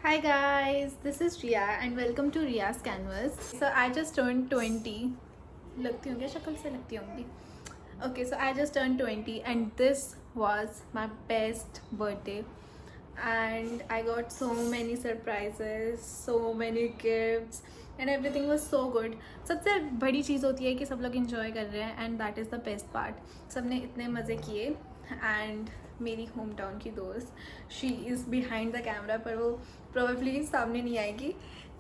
Hi guys, this is Ria and welcome to Ria's Canvas. So I just turned 20. लगती होंगी शक्ल से लगती होंगी. Okay, so I just turned 20 and this was my best birthday. And I got so many surprises, so many gifts and everything was so good. सबसे बड़ी चीज़ होती है कि सब लोग enjoy कर रहे हैं and that is the best part. सबने इतने मज़े किए and मेरी होम टाउन की दोस्त she is behind the camera पर वो प्रोबेबली सामने नहीं आएगी,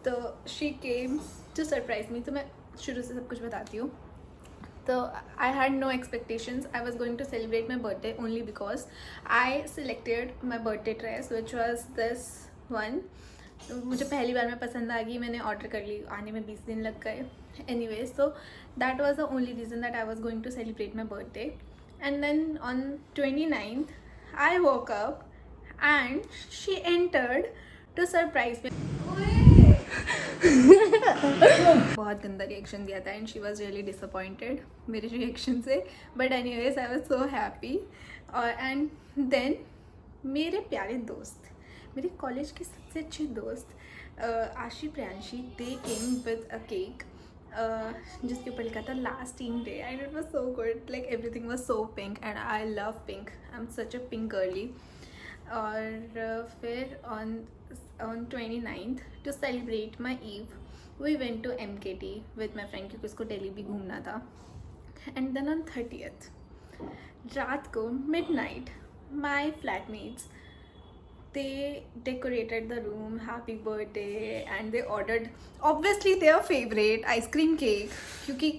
तो she came to surprise me. तो मैं शुरू से सब कुछ बताती हूँ. तो I had no expectations. I was going to celebrate my birthday only because I selected my birthday dress which was this one. मुझे पहली बार में पसंद आ गई, मैंने ऑर्डर कर ली, आने में 20 दिन लग गए. Anyways, so that was the only reason that I was going to celebrate my birthday. And then on 29th I woke up and she entered to surprise me. बहुत गंदा रिएक्शन दिया था and she was really disappointed मेरे reaction से, but anyways I was so happy. और and then मेरे प्यारे दोस्त, मेरे कॉलेज के सबसे अच्छे दोस्त आशी प्रियांशी, दे केम विद अ केक जिसके ऊपर लिखा था last team day and it was so good. Like everything was so pink and I love pink. I am such a pink girly. और फिर on 29th to celebrate my eve we went to MKT with my friend क्योंकि उसको दिल्ली भी घूमना था. And then on 30th रात को midnight my flatmates they decorated the room, happy birthday, and they ordered obviously their favorite ice cream cake क्योंकि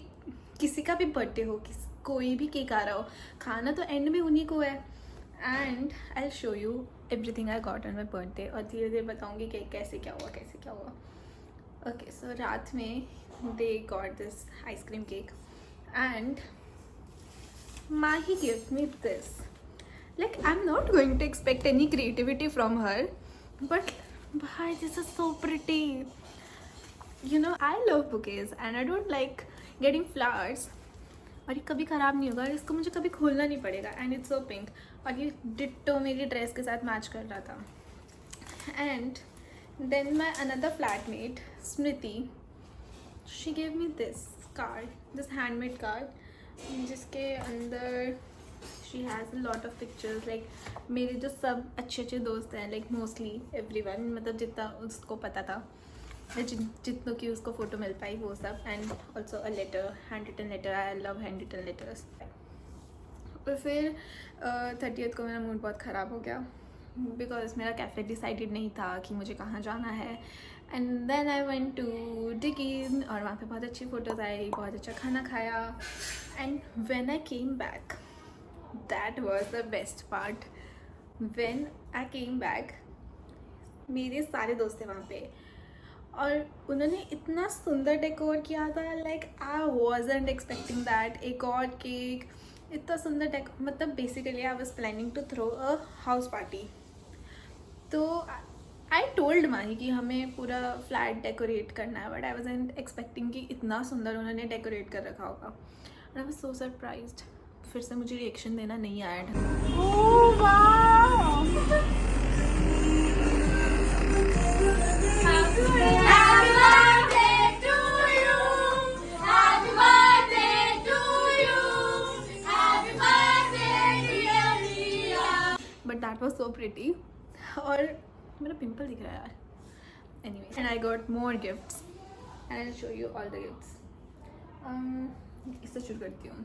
किसी का भी बर्थडे हो, कोई भी केक आ रहा हो, खाना तो एंड में उन्हीं को है. And I show you everything I got on my birthday और धीरे धीरे बताऊँगी कि कैसे क्या हुआ. ओके, सो रात में they got this ice cream cake and Mahi give me this. Like, I'm not going to expect any creativity from her, but bhai, this is so pretty. You know, I love bouquets and I don't like getting flowers. और ये कभी ख़राब नहीं होगा, इसको मुझे कभी खोलना नहीं पड़ेगा. एंड इट्स सो पिंक और ये डिट्टो मेरी ड्रेस के साथ मैच कर रहा था. And then my another flatmate Smriti, she gave me this card, this handmade card जिसके अंदर she has a lot of pictures. Like मेरे जो सब अच्छे अच्छे दोस्त हैं, लाइक मोस्टली एवरीवन, मतलब जितना उसको पता था, जितनों की उसको फ़ोटो मिल पाई वो सब. And also a letter, hand written letter. I love hand written letters. और फिर 30th को मेरा मूड बहुत ख़राब हो गया बिकॉज मेरा कैफ़े डिसाइडेड नहीं था कि मुझे कहाँ जाना है. And then I went to Deakin और वहाँ पे बहुत अच्छी फ़ोटोज़ आई, बहुत अच्छा खाना खाया. And when I came back, that was the best part. When I came back, मेरे सारे दोस्त थे वहाँ पे और उन्होंने इतना सुंदर डेकोर किया था. Like I wasn't expecting that. एक और केक, इतना सुंदर मतलब basically I was planning to throw a house party. तो आई टोल्ड माही कि हमें पूरा फ्लैट डेकोरेट करना है, बट आई वॉजंट एक्सपेक्टिंग कि इतना सुंदर उन्होंने डेकोरेट कर रखा होगा. और आई वॉज सो सरप्राइज्ड. फिर से मुझे रिएक्शन देना नहीं आया but that was so pretty. और मेरा पिंपल दिख रहा है यार. Anyway, and I got more gifts and I show you all the gifts. इससे शुरू करती हूँ.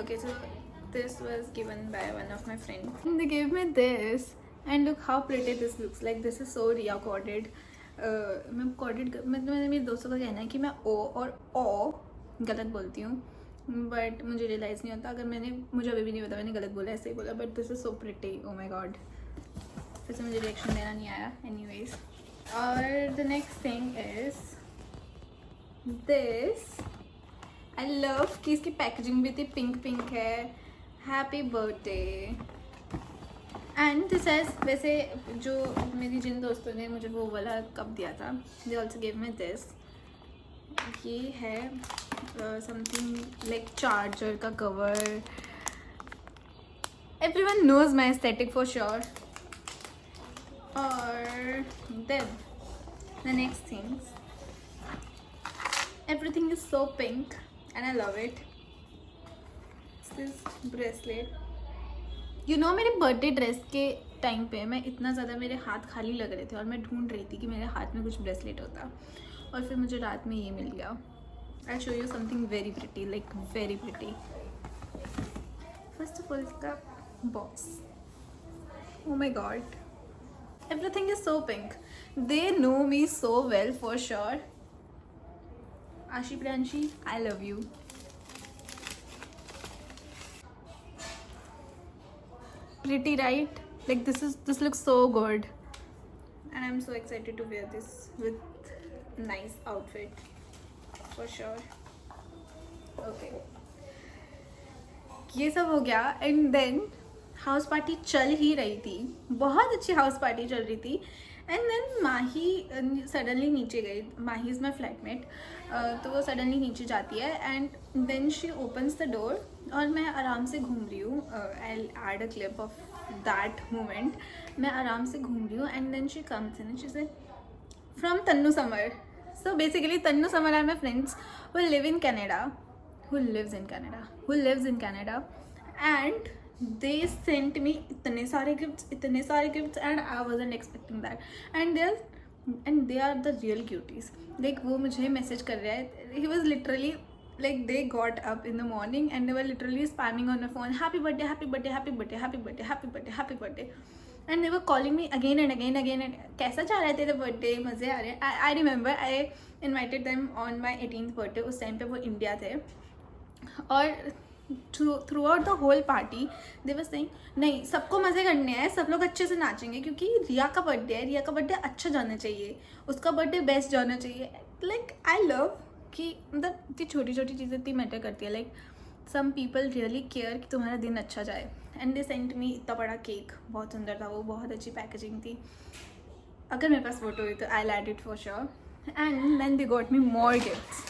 Okay, so this was given by one of my friends. They gave me this and look how pretty this looks. Like this is so Ria coded. मैं coded मैंने मेरे दोस्तों का कहना है कि मैं ओ और ओ गलत बोलती हूँ, बट मुझे रियलाइज़ नहीं होता. मुझे अभी भी नहीं पता मैंने गलत बोला, ऐसे ही बोला. But this is so pretty. Oh my God, फिर से मुझे रिएक्शन देना नहीं आया. एनीवेज, और the next thing is this. I love कि इसकी पैकेजिंग भी थी पिंक है. Happy birthday. And this has, वैसे जो मेरी जिन दोस्तों ने मुझे वो वाला कप दिया था, they also give me this. ये है समथिंग लाइक चार्जर का cover. Everyone knows my aesthetic for sure. और then The next things, everything is so pink and I love it. It's this bracelet. You know, मेरे birthday dress के time पे मैं इतना ज़्यादा मेरे हाथ खाली लग रहे थे और मैं ढूंढ रही थी कि मेरे हाथ में कुछ ब्रेसलेट होता, और फिर मुझे रात में ये मिल गया. I'll show you something very pretty, like very pretty. First of all, इसका box. Oh my god. Everything is so pink. They know me so well for sure. Ashi Pranshi, I love you. Pretty, right? Like this looks so good, and I'm so excited to wear this with a nice outfit for sure. Okay, ये सब हो गया. And then house party चल ही रही थी, बहुत अच्छी house party चल रही थी. एंड देन माही सडनली नीचे गई. माही इज़ माई फ्लैटमेट, तो वो सडनली नीचे जाती है and then she opens the door और मैं आराम से घूम रही हूँ. I had a clip of that moment. मैं आराम से घूम रही हूँ and then she comes in, she said from Tannu summer. So basically Tannu Samar are my friends who live in Canada, who lives in Canada, and they sent me इतने सारे gifts and I wasn't expecting that. And they are the real cuties. Like वो मुझे message कर रहा है. He was literally like, they got up in the morning and they were literally spamming on my phone, happy birthday, happy birthday, happy birthday, happy birthday, happy birthday, happy birthday. And they were calling me again and again and कैसा जा रहा है तेरा birthday, मज़े आ रहे हैं. I remember I invited them on my 18th birthday. उस time पे वो इंडिया थे और throughout the whole party they were saying नहीं, सबको मज़े करने हैं, सब लोग अच्छे से नाचेंगे क्योंकि रिया का बर्थडे है, रिया का बर्थडे अच्छा जाना चाहिए, उसका बर्थडे बेस्ट जाना चाहिए. लाइक आई लव कि मतलब इतनी छोटी छोटी चीज़ें इतनी मैटर करती है. Like some people really care कि तुम्हारा दिन अच्छा जाए. एंड दे सेंट मी इतना बड़ा केक, बहुत सुंदर था वो, बहुत अच्छी पैकेजिंग थी. अगर मेरे पास फोटो हुई तो I had it for sure. And then they got me more gifts.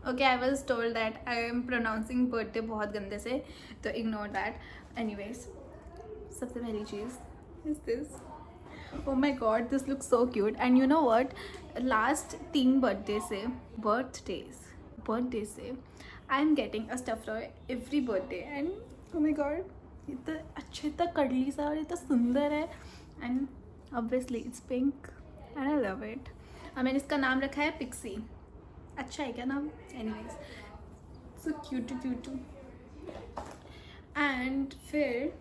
Okay, I was told that I am pronouncing birthday बहुत गंदे से, तो इग्नोर दैट. एनीवेज, सबसे पहली चीज़ is this. Oh my god, this looks so cute. And you know what, last 3 birthdays से I am getting a stuffed toy every birthday. And oh my god, इतना अच्छा, इतना कड़ली सा और इतना सुंदर है. And obviously it's pink and I love it. और मैंने इसका नाम रखा है पिक्सी. अच्छा है क्या नाम? Anyways, so cute. And फिर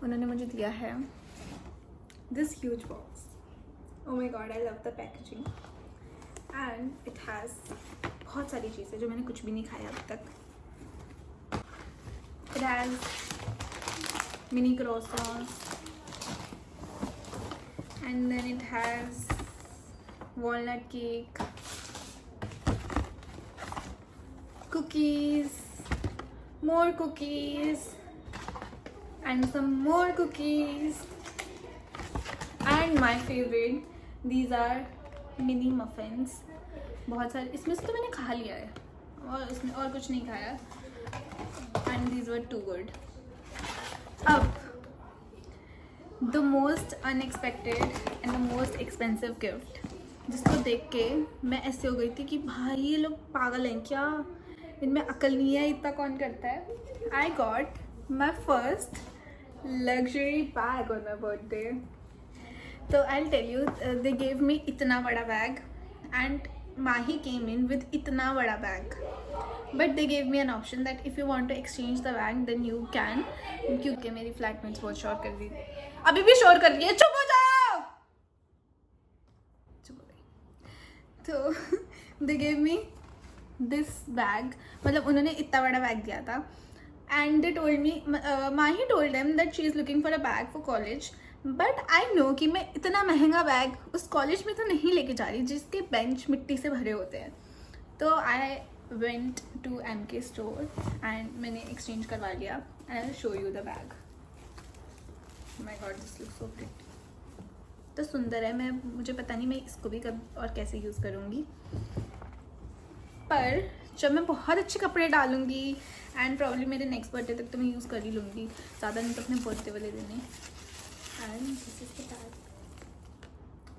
उन्होंने मुझे दिया है this huge box. Oh my god, I love the packaging. And it has बहुत सारी चीज़ें जो मैंने कुछ भी नहीं खाया अब तक. It has mini croissants and then it has walnut cake, cookies, more cookies and some more cookies. And my favorite, these are mini muffins. बहुत सारे, इसमें से तो मैंने खा लिया है और इसमें और कुछ नहीं खाया. And these were too good. अब the most unexpected and the most expensive gift, जिसको देख के मैं ऐसे हो गई थी कि भाई ये लोग पागल हैं क्या, इनमें अकल नहीं है, इतना कौन करता है. I got my first luxury bag on my birthday. So I'll tell you, they gave me इतना बड़ा bag and Mahi came in with इतना बड़ा bag. But they gave me an option that if you want to exchange the bag then you can. क्योंकि मेरी flatmates बहुत शोर कर रही थी, अभी भी शोर कर रही है, चुप हो जाओ. चुप हो गई. तो they gave me this bag, मतलब उन्होंने इतना बड़ा बैग दिया था. And they told me, Mahi told them that she is looking for a bag for college. But I know कि मैं इतना महंगा बैग उस कॉलेज में तो नहीं लेके जा रही जिसके बेंच मिट्टी से भरे होते हैं. तो I went to MK store and मैंने एक्सचेंज करवा लिया. And I will show you the bag. My God, this looks so pretty. तो सुंदर है. मुझे पता नहीं मैं इसको भी कब और कैसे यूज़ करूँगी, पर जब मैं बहुत अच्छे कपड़े डालूँगी एंड प्रॉब्ली मेरे नेक्स्ट बर्थडे तक तो मैं यूज़ कर ही लूँगी, ज़्यादा नहीं तो अपने बर्थडे वाले दिन. And this is the bag.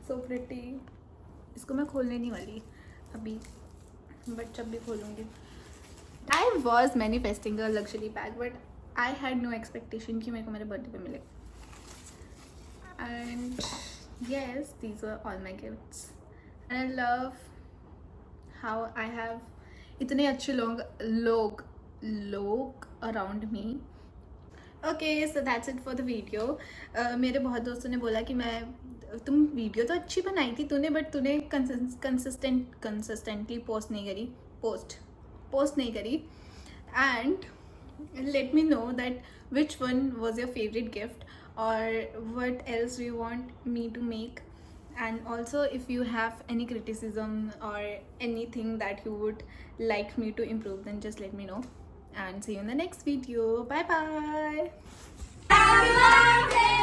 So pretty. इसको मैं खोलने नहीं वाली अभी, बट जब भी खोलूँगी. I was manifesting a luxury bag, but I had no expectation कि मेरे को मेरे बर्थडे पे मिले. And yes, these were all my gifts. And I love how I have इतने अच्छे लोग around me. Okay, so that's it for the video. मेरे बहुत दोस्तों ने बोला कि तुम वीडियो तो अच्छी बनाई थी तूने, बट तूने कंसिस्टेंटली पोस्ट नहीं करी. And let me know that which one was your favorite gift or what else you want me to make. And also, if you have any criticism or anything that you would like me to improve, then just let me know. And see you in the next video. Bye bye. Happy birthday